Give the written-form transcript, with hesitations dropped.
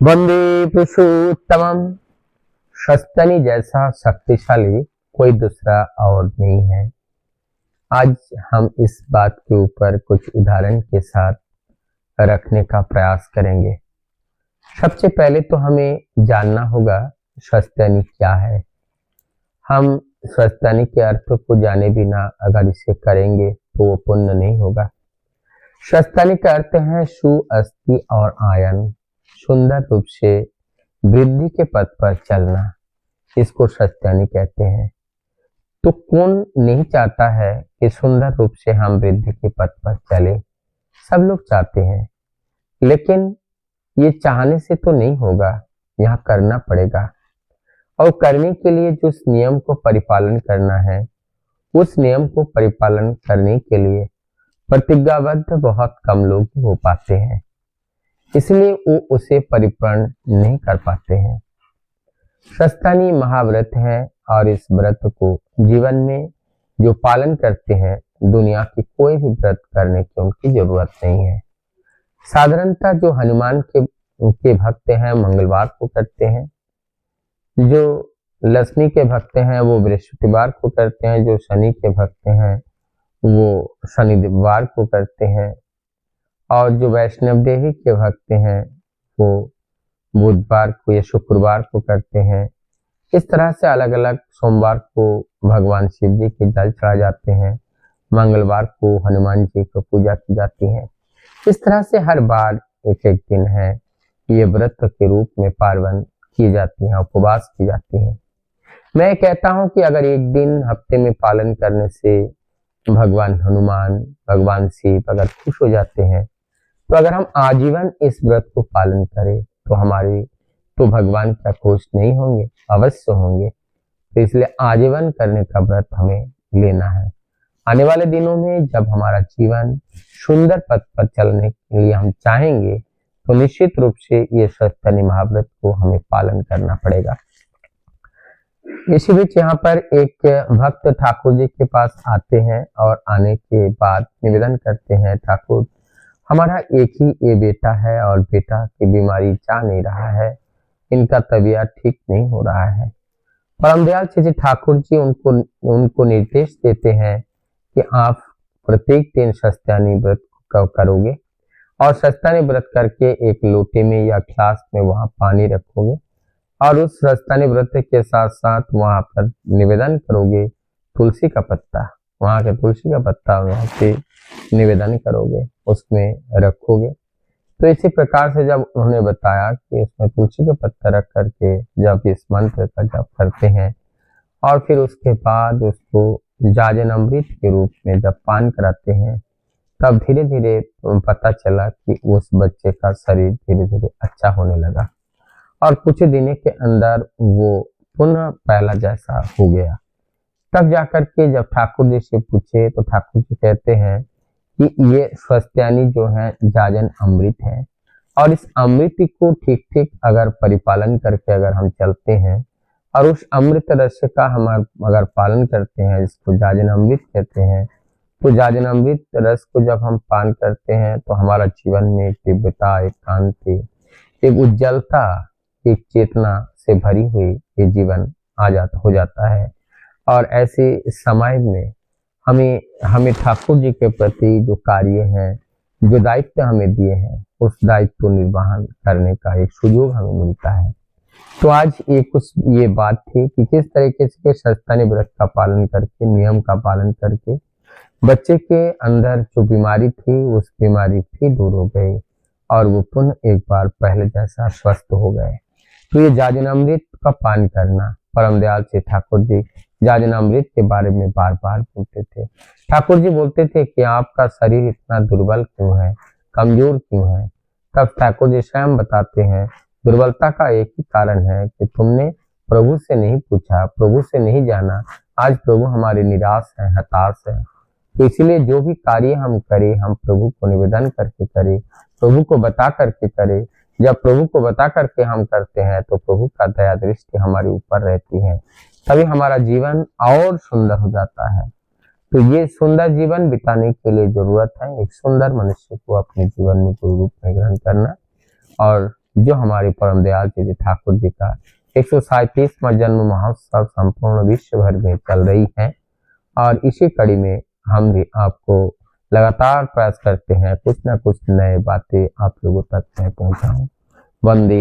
वंदे पुरुषोत्तमम। शस्त्रनी जैसा शक्तिशाली कोई दूसरा और नहीं है। आज हम इस बात के ऊपर कुछ उदाहरण के साथ रखने का प्रयास करेंगे। सबसे पहले तो हमें जानना होगा शस्त्रनी क्या है। हम शस्त्रनी के अर्थ को जाने बिना अगर इसे करेंगे तो वो पुण्य नहीं होगा। शस्त्रनी का अर्थ है सु, अस्थि और आयन, सुंदर रूप से वृद्धि के पथ पर चलना, इसको शस्त्रनी कहते हैं। तो कौन नहीं चाहता है कि सुंदर रूप से हम वृद्धि के पथ पर चले? सब लोग चाहते हैं, लेकिन ये चाहने से तो नहीं होगा, यहाँ करना पड़ेगा। और करने के लिए जिस नियम को परिपालन करना है, उस नियम को परिपालन करने के लिए प्रतिज्ञाबद्ध बहुत कम लोग हो पाते हैं, इसलिए वो उसे परिपूर्ण नहीं कर पाते हैं। शस्त्रनी महाव्रत है और इस व्रत को जीवन में जो पालन करते हैं, दुनिया की कोई भी व्रत करने की उनकी जरूरत नहीं है। साधारणतः जो हनुमान के भक्त हैं मंगलवार को करते हैं, जो लक्ष्मी के भक्त हैं वो बृहस्पतिवार को करते हैं, जो शनि के भक्त हैं वो शनिवार को करते हैं, और जो वैष्णव देवी के भक्त हैं वो बुधवार को या शुक्रवार को करते हैं। इस तरह से अलग अलग सोमवार को भगवान शिव जी के जल चढ़ाए जाते हैं, मंगलवार को हनुमान जी को पूजा की जाती है। इस तरह से हर बार एक एक दिन है, ये व्रत के रूप में पार्वन की जाती हैं, उपवास की जाती हैं। मैं कहता हूं कि अगर एक दिन हफ्ते में पालन करने से भगवान हनुमान, भगवान शिव अगर खुश हो जाते हैं, तो अगर हम आजीवन इस व्रत को पालन करें तो भगवान क्या खुश नहीं होंगे? अवश्य होंगे। तो इसलिए आजीवन करने का व्रत हमें लेना है। आने वाले दिनों में जब हमारा जीवन सुंदर पथ पर चलने के लिए हम चाहेंगे, तो निश्चित रूप से ये शस्त्रनी महाव्रत को हमें पालन करना पड़ेगा। इसी बीच यहाँ पर एक भक्त ठाकुर जी के पास आते हैं और आने के बाद निवेदन करते हैं, ठाकुर हमारा एक ही ये बेटा है और बेटा की बीमारी जा नहीं रहा है, इनका तबीयत ठीक नहीं हो रहा है। परम दयाल श्री ठाकुर जी उनको निर्देश देते हैं कि आप प्रत्येक दिन शस्त्रनी व्रत करोगे और शस्त्रनी व्रत करके एक लोटे में या ग्लास में वहां पानी रखोगे और उस शस्त्रनी व्रत के साथ साथ वहां पर निवेदन करोगे तुलसी का पत्ता, वहां के तुलसी का पत्ता वहां पे निवेदन करोगे, उसमें रखोगे। तो इसी प्रकार से जब उन्होंने बताया कि उसमें तुलसी का पत्ता रख करके जब इस मंत्र का जप करते हैं और फिर उसके बाद उसको जाजन अमृत के रूप में जब पान कराते हैं, तब धीरे धीरे पता चला कि उस बच्चे का शरीर धीरे धीरे अच्छा होने लगा और कुछ दिनों के अंदर वो पुनः पहला जैसा हो गया। तब जाकर के जब ठाकुर जी से पूछे तो ठाकुर जी कहते हैं कि ये शस्त्रनी जो है जाजन अमृत है और इस अमृत को ठीक ठीक अगर परिपालन करके अगर हम चलते हैं और उस अमृत रस का हम अगर पालन करते हैं, जिसको जाजन अमृत कहते हैं, तो जाजन अमृत रस को जब हम पान करते हैं तो हमारा जीवन में एक दिव्यता, एक कांति, एक उज्जवलता, एक चेतना से भरी हुई ये जीवन हो जाता है। और ऐसे समय में हमें ठाकुर जी के प्रति जो कार्य हैं, जो दायित्व हमें दिए हैं, उस दायित्व को निर्वहन करने का एक सुयोग हमें मिलता है। तो आज ये बात थी कि किस तरीके से शस्त्रनी व्रत का पालन करके, नियम का पालन करके बच्चे के अंदर जो बीमारी थी उस बीमारी भी दूर हो गई और वो पुनः एक बार पहले जैसा स्वस्थ हो गए। तो ये जाजन अमृत का पान करना, परम दयाल से ठाकुर जी जाजन अमृत के बारे में बार बार बोलते थे। ठाकुर जी बोलते थे कि आपका शरीर इतना दुर्बल क्यों है, कमजोर क्यों है? तब ठाकुर जी स्वयं बताते हैं, दुर्बलता का एक ही कारण है कि तुमने प्रभु से नहीं पूछा, प्रभु से नहीं जाना। आज प्रभु हमारे निराश है, हताश है। तो इसलिए जो भी कार्य हम करें, हम प्रभु को निवेदन करके करें, प्रभु को बता करके करें। जब प्रभु को बता करके हम करते हैं तो प्रभु का दया दृष्टि हमारे ऊपर रहती है, तभी हमारा जीवन और सुंदर हो जाता है। तो ये सुंदर जीवन बिताने के लिए जरूरत है एक सुंदर मनुष्य को अपने जीवन में गुरु रूप में ग्रहण करना और जो हमारे परम दयाल श्री ठाकुर जी का 137वां जन्म महोत्सव संपूर्ण विश्व भर में चल रही है। और इसी कड़ी में हम भी आपको लगातार प्रयास करते हैं कुछ न कुछ नए बातें आप लोगों तक मैं पहुंचाऊं। वंदे